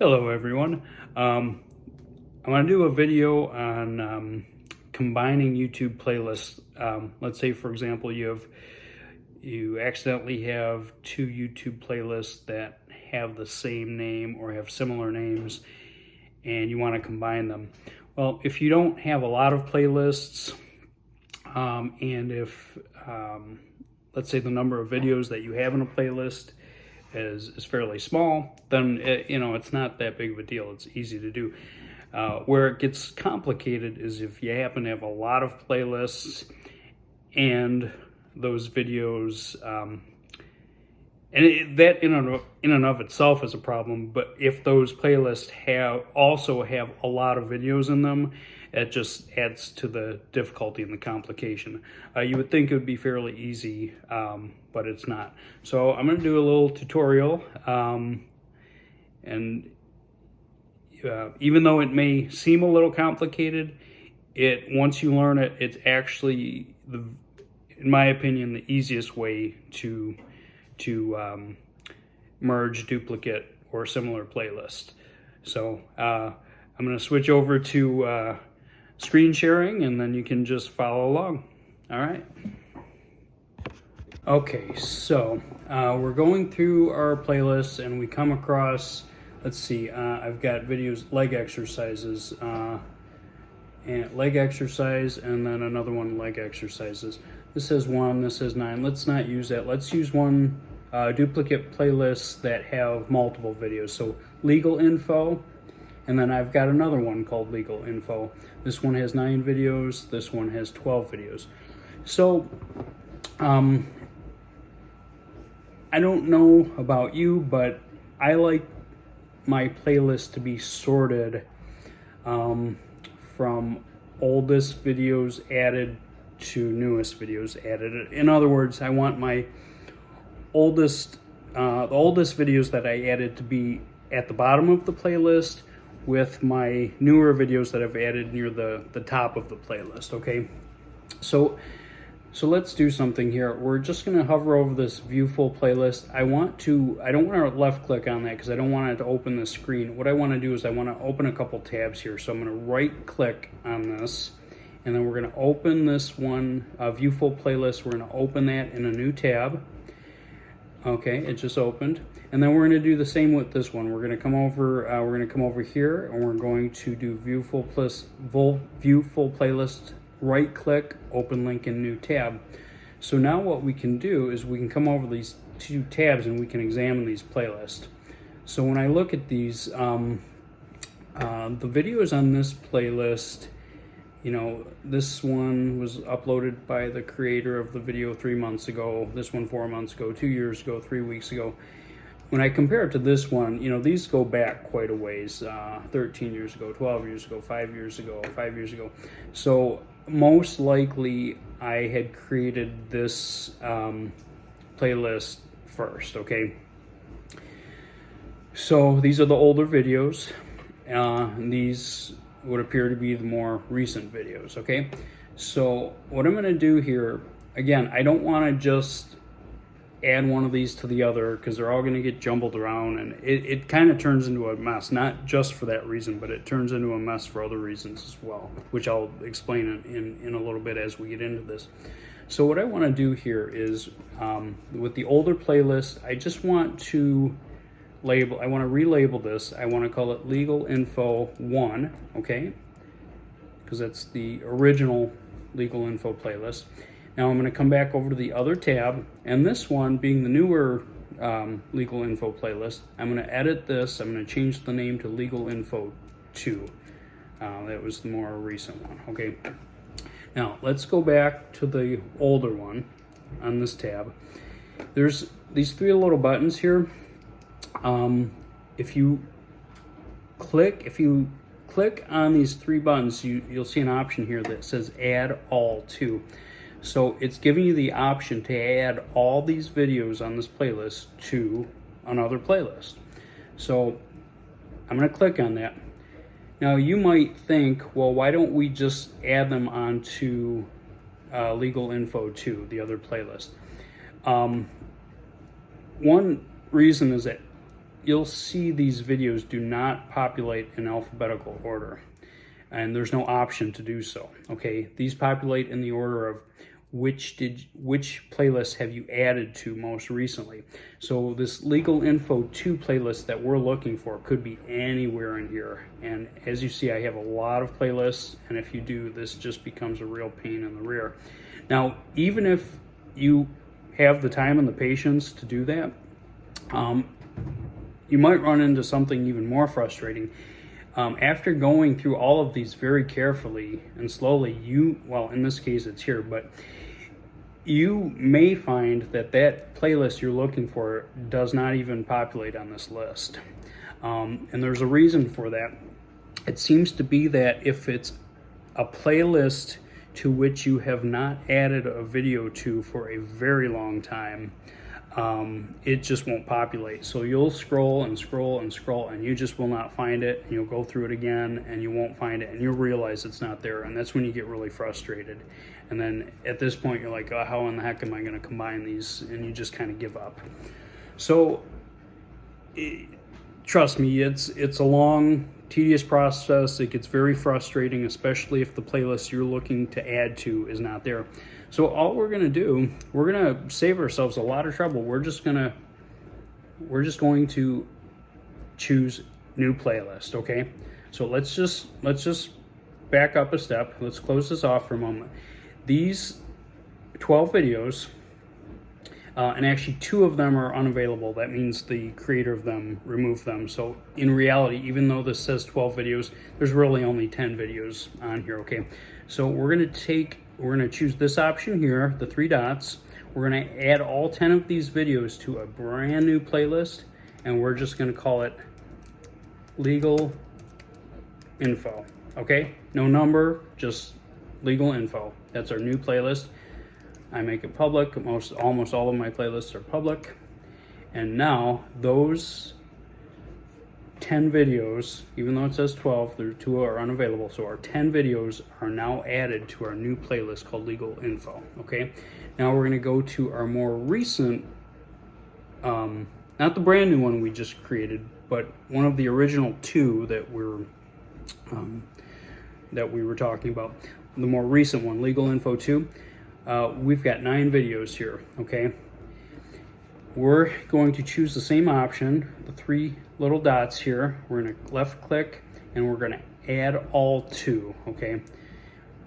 Hello everyone. I want to do a video on combining YouTube playlists. Let's say, for example, you accidentally have two YouTube playlists that have the same name or have similar names, and you want to combine them. Well, if you don't have a lot of playlists, and if let's say the number of videos that you have in a playlist is fairly small, then it's not that big of a deal. It's easy to do. Where it gets complicated is if you happen to have a lot of playlists and those videos, that in and of itself is a problem. But if those playlists also have a lot of videos in them, it just adds to the difficulty and the complication. You would think it would be fairly easy, but it's not. So I'm going to do a little tutorial, and even though it may seem a little complicated, once you learn it, it's actually, in my opinion, the easiest way to merge duplicate or similar playlists. So I'm going to switch over to screen sharing, and then you can just follow along. All right. Okay, so we're going through our playlists, and we come across, let's see, I've got videos, leg exercises, and leg exercise, and then another one, leg exercises. This has 1, this has 9. Let's not use that. Let's use one duplicate playlists that have multiple videos. So legal info, and then I've got another one called legal info. This one has 9 videos, this one has 12 videos. So I don't know about you, but I like my playlist to be sorted from oldest videos added to newest videos added. In other words, I want my the oldest videos that I added to be at the bottom of the playlist, with my newer videos that I've added near the top of the playlist. Okay, so let's do something here. We're just going to hover over this view full playlist. I don't want to left click on that because I don't want it to open the screen. What I want to do is I want to open a couple tabs here. So I'm going to right click on this, and then we're going to open this one, view full playlist. We're going to open that in a new tab. Okay, it just opened. And then we're going to do the same with this one. We're going to come over here, and we're going to do view full playlist, right click, open link in new tab. So now what we can do is we can come over these two tabs and we can examine these playlists. So when I look at these, the videos on this playlist, this one was uploaded by the creator of the video 3 months ago, this one 4 months ago, 2 years ago, 3 weeks ago. When I compare it to this one, these go back quite a ways, 13 years ago, 12 years ago, 5 years ago, 5 years ago. So most likely I had created this playlist first, okay? So these are the older videos, and these would appear to be the more recent videos, okay? So what I'm gonna do here, again, I don't wanna just add one of these to the other because they're all going to get jumbled around, and it kind of turns into a mess, not just for that reason, but it turns into a mess for other reasons as well, which I'll explain in a little bit as we get into this. So what I want to do here is, with the older playlist, I just want to relabel this. I want to call it Legal Info 1, okay? Because that's the original Legal Info playlist. Now I'm going to come back over to the other tab, and this one being the newer Legal Info playlist, I'm going to edit this. I'm going to change the name to Legal Info 2. That was the more recent one, okay? Now let's go back to the older one on this tab. There's these 3 little buttons here. If you click on these 3 buttons, you'll see an option here that says Add All To. So it's giving you the option to add all these videos on this playlist to another playlist. So I'm going to click on that. Now you might think, well, why don't we just add them onto Legal Info 2, the other playlist? One reason is that you'll see these videos do not populate in alphabetical order, and there's no option to do so. Okay, these populate in the order of which playlist have you added to most recently. So this Legal Info 2 playlist that we're looking for could be anywhere in here. And as you see, I have a lot of playlists, and if you do, this just becomes a real pain in the rear. Now, even if you have the time and the patience to do that, you might run into something even more frustrating. After going through all of these very carefully and slowly, well, in this case it's here, but you may find that that playlist you're looking for does not even populate on this list. And there's a reason for that. It seems to be that if it's a playlist to which you have not added a video to for a very long time, it just won't populate. So you'll scroll and scroll and scroll, and you just will not find it. And you'll go through it again and you won't find it, and you'll realize it's not there, and that's when you get really frustrated. And then at this point you're like, oh, how in the heck am I going to combine these? And you just kind of give up. So trust me, it's a long, tedious process. It gets very frustrating, especially if the playlist you're looking to add to is not there. So all we're going to do, we're going to save ourselves a lot of trouble. We're just going to choose new playlist, okay? So let's just back up a step. Let's close this off for a moment. These 12 videos, and actually 2 of them are unavailable. That means the creator of them removed them. So in reality, even though this says 12 videos, there's really only 10 videos on here, okay? So we're going to choose this option here, the 3 dots. We're going to add all 10 of these videos to a brand new playlist, and we're just going to call it Legal Info, okay? No number, just Legal Info. That's our new playlist. I make it public. Almost all of my playlists are public. And now those 10 videos, even though it says 12, there 2 are unavailable. So our 10 videos are now added to our new playlist called Legal Info. Okay. Now we're going to go to our more recent, not the brand new one we just created, but one of the original 2 that we were talking about. The more recent one, Legal Info 2. We've got 9 videos here, okay? We're going to choose the same option, the 3 little dots here. We're going to left click, and we're going to add all to, okay?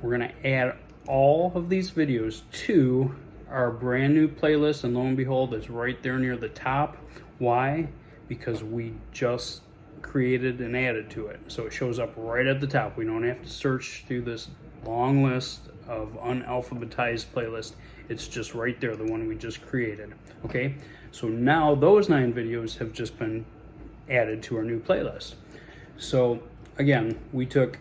We're going to add all of these videos to our brand new playlist, and lo and behold, it's right there near the top. Why? Because we just created and added to it. So it shows up right at the top. We don't have to search through this long list of unalphabetized playlist. It's just right there, the one we just created. Okay, so now those 9 videos have just been added to our new playlist. So again, we took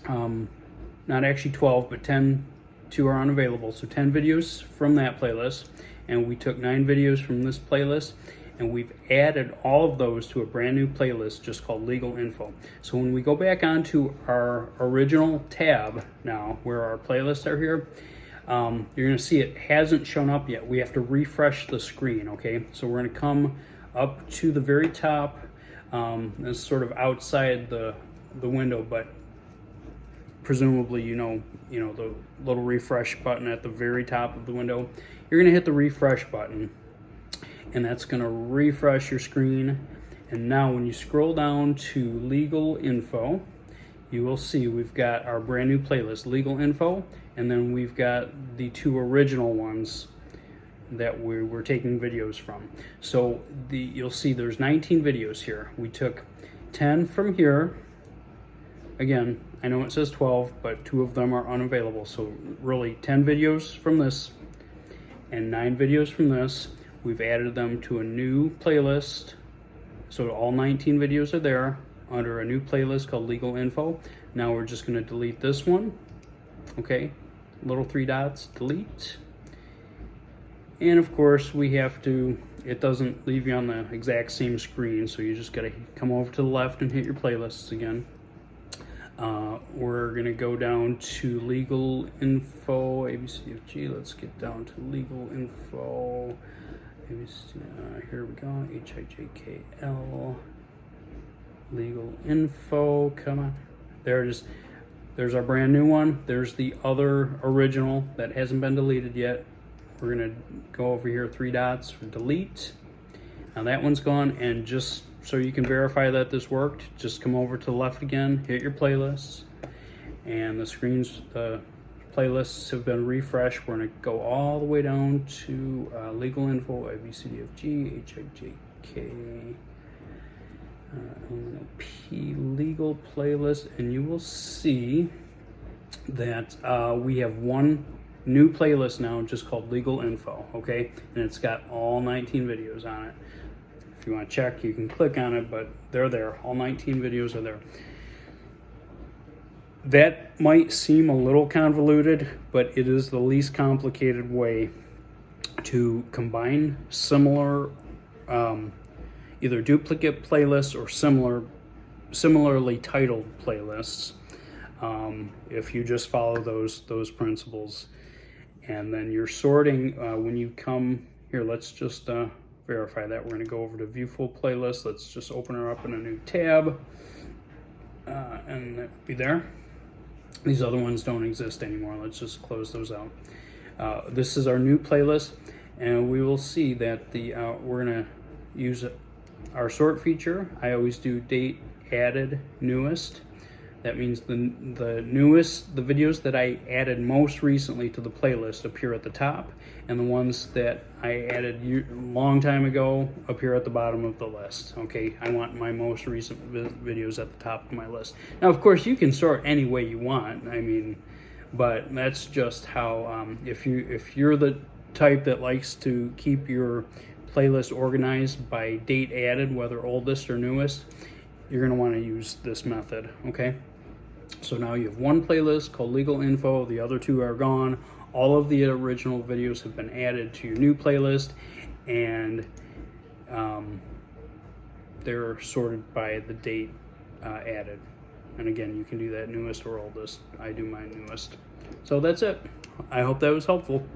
not actually 12, but 10. 2 are unavailable, so 10 videos from that playlist, and we took 9 videos from this playlist, and we've added all of those to a brand new playlist just called Legal Info. So when we go back onto our original tab now, where our playlists are here, you're going to see it hasn't shown up yet. We have to refresh the screen, okay? So we're going to come up to the very top. It's sort of outside the window, but presumably you know the little refresh button at the very top of the window. You're going to hit the refresh button, and that's going to refresh your screen. And now when you scroll down to Legal Info, you will see we've got our brand new playlist, Legal Info, and then we've got the 2 original ones that we were taking videos from. So you'll see there's 19 videos here. We took 10 from here. Again, I know it says 12, but 2 of them are unavailable. So really 10 videos from this and 9 videos from this. We've added them to a new playlist. So all 19 videos are there under a new playlist called Legal Info. Now we're just going to delete this one. Okay, little 3 dots, delete. And of course we have to, it doesn't leave you on the exact same screen, so you just got to come over to the left and hit your playlists again. We're going to go down to Legal Info, ABCFG. Let's get down to Legal Info. Here we go. HIJKL. Legal info. Come on. There it is. There's our brand new one. There's the other original that hasn't been deleted yet. We're going to go over here, 3 dots for delete. Now that one's gone, and just so you can verify that this worked, just come over to the left again, hit your playlists, and the playlists have been refreshed. We're going to go all the way down to legal info, ABCDFG, HIJK, P legal playlist, and you will see that we have one new playlist now just called legal info, okay? And it's got all 19 videos on it. If you want to check, you can click on it, but they're there. All 19 videos are there. That might seem a little convoluted, but it is the least complicated way to combine similar either duplicate playlists or similarly titled playlists, if you just follow those principles. And then you're sorting when you come here. Let's just verify that. We're going to go over to view full playlist. Let's just open her up in a new tab, and that'll be there. These other ones don't exist anymore. Let's just close those out. This is our new playlist, and we will see that we're going to use our sort feature. I always do date added newest. That means the videos that I added most recently to the playlist appear at the top, and the ones that I added a long time ago appear at the bottom of the list. Okay, I want my most recent videos at the top of my list. Now, of course, you can sort any way you want. I mean, but that's just how. If you're the type that likes to keep your playlist organized by date added, whether oldest or newest, you're going to want to use this method. Okay. So now you have one playlist called Legal Info. The other 2 are gone. All of the original videos have been added to your new playlist, and they're sorted by the date added. And again, you can do that newest or oldest. I do my newest. So that's it. I hope that was helpful.